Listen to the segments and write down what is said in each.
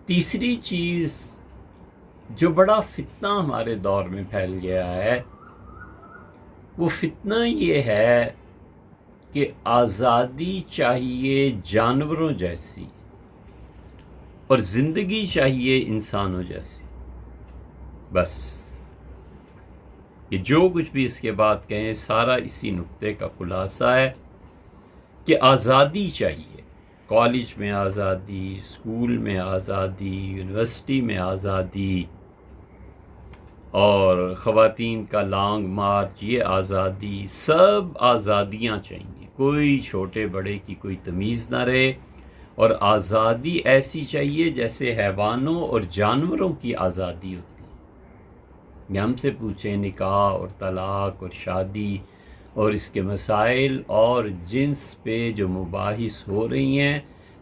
تیسری چیز جو بڑا فتنہ ہمارے دور میں پھیل گیا ہے وہ فتنہ یہ ہے کہ آزادی چاہیے جانوروں جیسی اور زندگی چاہیے انسانوں جیسی. بس یہ جو کچھ بھی اس کے بعد کہیں سارا اسی نقطے کا خلاصہ ہے کہ آزادی چاہیے. کالج میں آزادی، اسکول میں آزادی، یونیورسٹی میں آزادی، اور خواتین کا لانگ مارچ، یہ آزادی، سب آزادیاں چاہیے. کوئی چھوٹے بڑے کی کوئی تمیز نہ رہے، اور آزادی ایسی چاہیے جیسے حیوانوں اور جانوروں کی آزادی ہوتی ہے. یہ ہم سے پوچھیں نکاح اور طلاق اور شادی اور اس کے مسائل اور جنس پہ جو مباحث ہو رہی ہیں،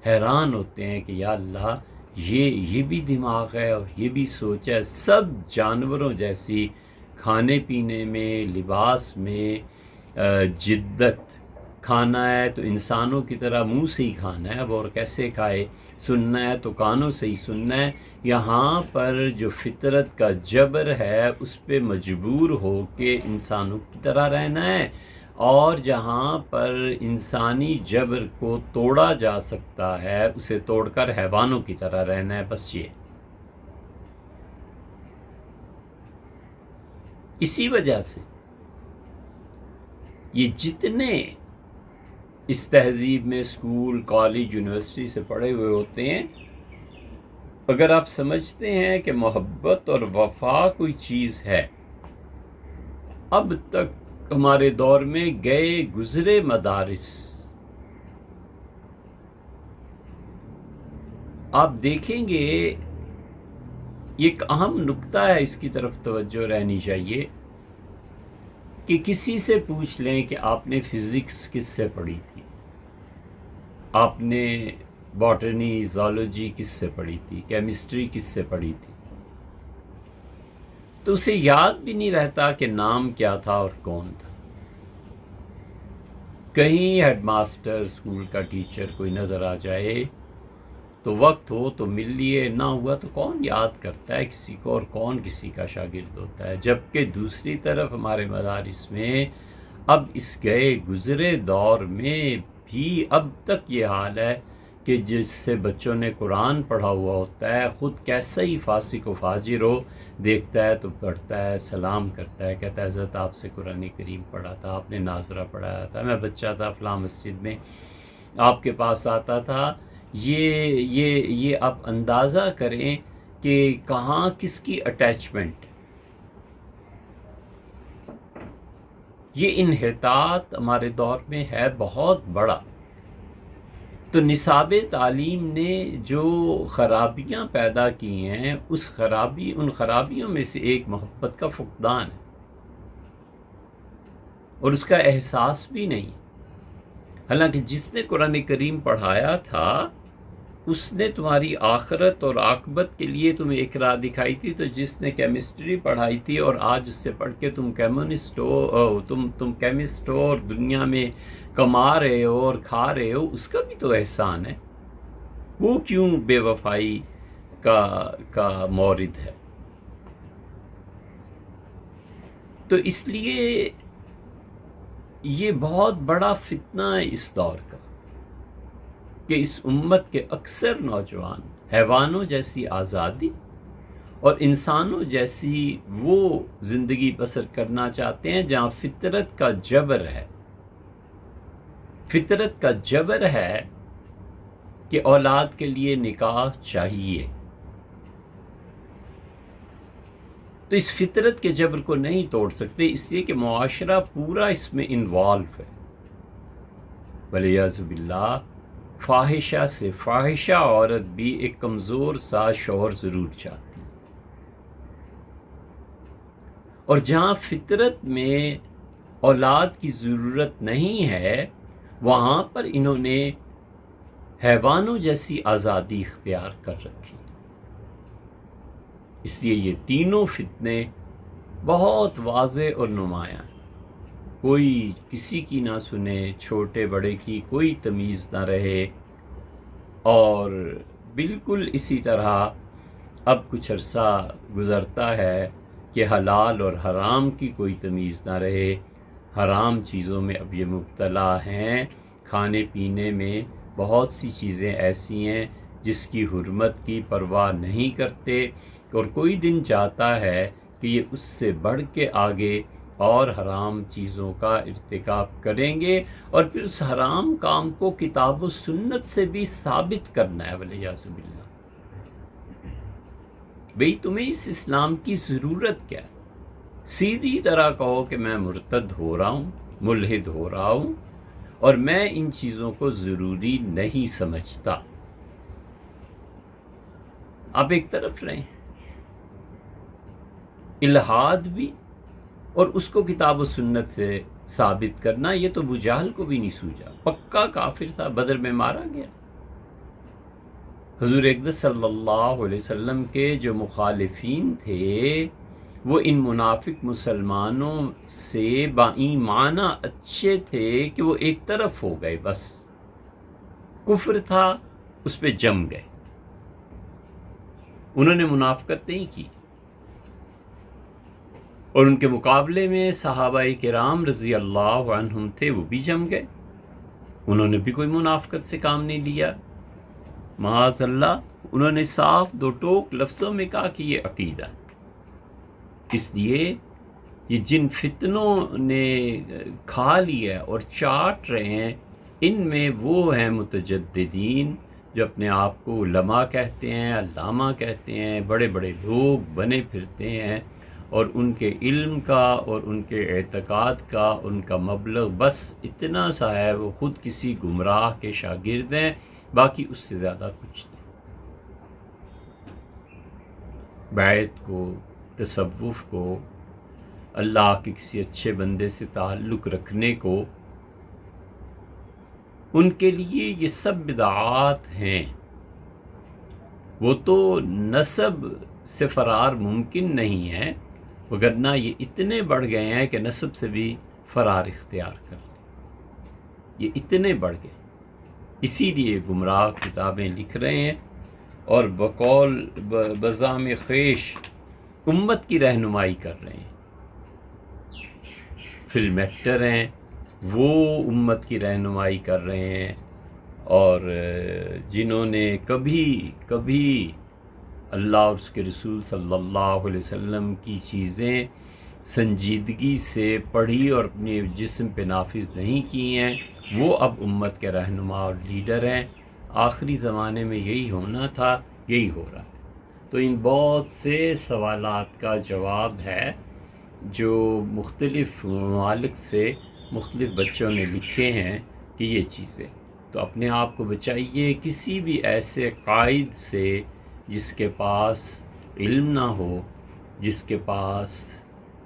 حیران ہوتے ہیں کہ یا اللہ یہ بھی دماغ ہے اور یہ بھی سوچ ہے. سب جانوروں جیسی کھانے پینے میں، لباس میں جدت. کھانا ہے تو انسانوں کی طرح منہ سے ہی کھانا ہے، اب اور کیسے کھائے. سننا ہے تو کانوں سے ہی سننا ہے. یہاں پر جو فطرت کا جبر ہے اس پہ مجبور ہو کے انسانوں کی طرح رہنا ہے، اور جہاں پر انسانی جبر کو توڑا جا سکتا ہے اسے توڑ کر حیوانوں کی طرح رہنا ہے. بس یہ اسی وجہ سے یہ جتنے اس تہذیب میں اسکول، کالج، یونیورسٹی سے پڑھے ہوئے ہوتے ہیں، اگر آپ سمجھتے ہیں کہ محبت اور وفا کوئی چیز ہے، اب تک ہمارے دور میں گئے گزرے مدارس آپ دیکھیں گے، یہ ایک اہم نقطہ ہے، اس کی طرف توجہ رہنی چاہیے کہ کسی سے پوچھ لیں کہ آپ نے فزکس کس سے پڑھی تھی، آپ نے باٹنی، زالوجی کس سے پڑھی تھی، کیمسٹری کس سے پڑھی تھی، تو اسے یاد بھی نہیں رہتا کہ نام کیا تھا اور کون تھا. کہیں ہیڈ ماسٹر، اسکول کا ٹیچر کوئی نظر آ جائے تو وقت ہو تو مل لیے، نہ ہوا تو کون یاد کرتا ہے کسی کو اور کون کسی کا شاگرد ہوتا ہے. جبکہ دوسری طرف ہمارے مدارس میں اب اس گئے گزرے دور میں بھی اب تک یہ حال ہے کہ جس سے بچوں نے قرآن پڑھا ہوا ہوتا ہے، خود کیسا ہی فاسق و فاجر ہو، دیکھتا ہے تو پڑھتا ہے، سلام کرتا ہے، کہتا ہے حضرت آپ سے قرآن کریم پڑھا تھا، آپ نے ناظرہ پڑھایا تھا، میں بچہ تھا فلاں مسجد میں آپ کے پاس آتا تھا. یہ آپ اندازہ کریں کہ کہاں کس کی اٹیچمنٹ. یہ انحطاط ہمارے دور میں ہے بہت بڑا. تو نصاب تعلیم نے جو خرابیاں پیدا کی ہیں، ان خرابیوں میں سے ایک محبت کا فقدان ہے، اور اس کا احساس بھی نہیں. حالانکہ جس نے قرآن کریم پڑھایا تھا اس نے تمہاری آخرت اور عاقبت کے لیے تمہیں ایک راہ دکھائی تھی. تو جس نے کیمسٹری پڑھائی تھی اور آج اس سے پڑھ کے تم کیمسٹ ہو اور دنیا میں کما رہے ہو اور کھا رہے ہو، اس کا بھی تو احسان ہے. وہ کیوں بے وفائی کا مورد ہے؟ تو اس لیے یہ بہت بڑا فتنہ ہے اس دور کا کہ اس امت کے اکثر نوجوان حیوانوں جیسی آزادی اور انسانوں جیسی وہ زندگی بسر کرنا چاہتے ہیں جہاں فطرت کا جبر ہے. فطرت کا جبر ہے کہ اولاد کے لیے نکاح چاہیے. تو اس فطرت کے جبر کو نہیں توڑ سکتے، اس لیے کہ معاشرہ پورا اس میں انوالو ہے. ولیعذ باللہ فاحشہ سے فاحشہ عورت بھی ایک کمزور سا شوہر ضرور چاہتی، اور جہاں فطرت میں اولاد کی ضرورت نہیں ہے وہاں پر انہوں نے حیوانوں جیسی آزادی اختیار کر رکھی. اس لیے یہ تینوں فتنے بہت واضح اور نمایاں ہیں. کوئی کسی کی نہ سنے، چھوٹے بڑے کی کوئی تمیز نہ رہے، اور بالکل اسی طرح اب کچھ عرصہ گزرتا ہے کہ حلال اور حرام کی کوئی تمیز نہ رہے، حرام چیزوں میں اب یہ مبتلا ہیں، کھانے پینے میں بہت سی چیزیں ایسی ہیں جس کی حرمت کی پرواہ نہیں کرتے، اور کوئی دن جاتا ہے کہ یہ اس سے بڑھ کے آگے اور حرام چیزوں کا ارتکاب کریں گے، اور پھر اس حرام کام کو کتاب و سنت سے بھی ثابت کرنا ہے، ولیعذ باللہ۔ بھئی تمہیں اس اسلام کی ضرورت کیا ہے؟ سیدھی طرح کہو کہ میں مرتد ہو رہا ہوں، ملحد ہو رہا ہوں، اور میں ان چیزوں کو ضروری نہیں سمجھتا۔ آپ ایک طرف رہیں، الحاد بھی اور اس کو کتاب و سنت سے ثابت کرنا، یہ تو ابو جہل کو بھی نہیں سوجا، پکا کافر تھا، بدر میں مارا گیا۔ حضور اقدس صلی اللہ علیہ وسلم کے جو مخالفین تھے وہ ان منافق مسلمانوں سے باایمانہ اچھے تھے کہ وہ ایک طرف ہو گئے، بس کفر تھا اس پہ جم گئے، انہوں نے منافقت نہیں کی۔ اور ان کے مقابلے میں صحابہ کرام رضی اللہ عنہم تھے، وہ بھی جم گئے، انہوں نے بھی کوئی منافقت سے کام نہیں لیا، معاذ اللہ، انہوں نے صاف دو ٹوک لفظوں میں کہا کہ یہ عقیدہ ہے۔ اس لیے یہ جن فتنوں نے کھا لیا اور چاٹ رہے ہیں، ان میں وہ ہیں متجددین جو اپنے آپ کو علماء کہتے ہیں، علامہ کہتے ہیں، بڑے بڑے لوگ بنے پھرتے ہیں، اور ان کے علم کا اور ان کے اعتقاد کا ان کا مبلغ بس اتنا سا ہے، وہ خود کسی گمراہ کے شاگرد ہیں، باقی اس سے زیادہ کچھ نہیں۔ بیعت کو، تصوف کو، اللہ کے کسی اچھے بندے سے تعلق رکھنے کو، ان کے لیے یہ سب بدعات ہیں۔ وہ تو نسب سے فرار ممکن نہیں ہے، وگرنہ یہ اتنے بڑھ گئے ہیں کہ نسب سے بھی فرار اختیار کر لیں، یہ اتنے بڑھ گئے، اسی لیے گمراہ کتابیں لکھ رہے ہیں اور بقول بزام خیش امت کی رہنمائی کر رہے ہیں۔ فلم ایکٹر ہیں، وہ امت کی رہنمائی کر رہے ہیں، اور جنہوں نے کبھی اللہ اور اس کے رسول صلی اللہ علیہ وسلم کی چیزیں سنجیدگی سے پڑھی اور اپنے جسم پہ نافذ نہیں کی ہیں، وہ اب امت کے رہنما اور لیڈر ہیں۔ آخری زمانے میں یہی ہونا تھا، یہی ہو رہا ہے۔ تو ان بہت سے سوالات کا جواب ہے جو مختلف ممالک سے مختلف بچوں نے لکھے ہیں کہ یہ چیزیں، تو اپنے آپ کو بچائیے کسی بھی ایسے قائد سے جس کے پاس علم نہ ہو، جس کے پاس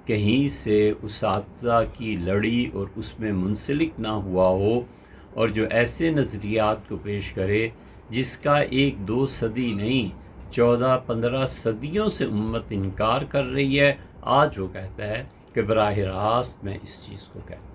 کہیں سے اساتذہ کی لڑی اور اس میں منسلک نہ ہوا ہو، اور جو ایسے نظریات کو پیش کرے جس کا 1-2 صدی نہیں 14-15 صدیوں سے امت انکار کر رہی ہے، آج وہ کہتا ہے کہ براہ راست میں اس چیز کو کہتا ہوں۔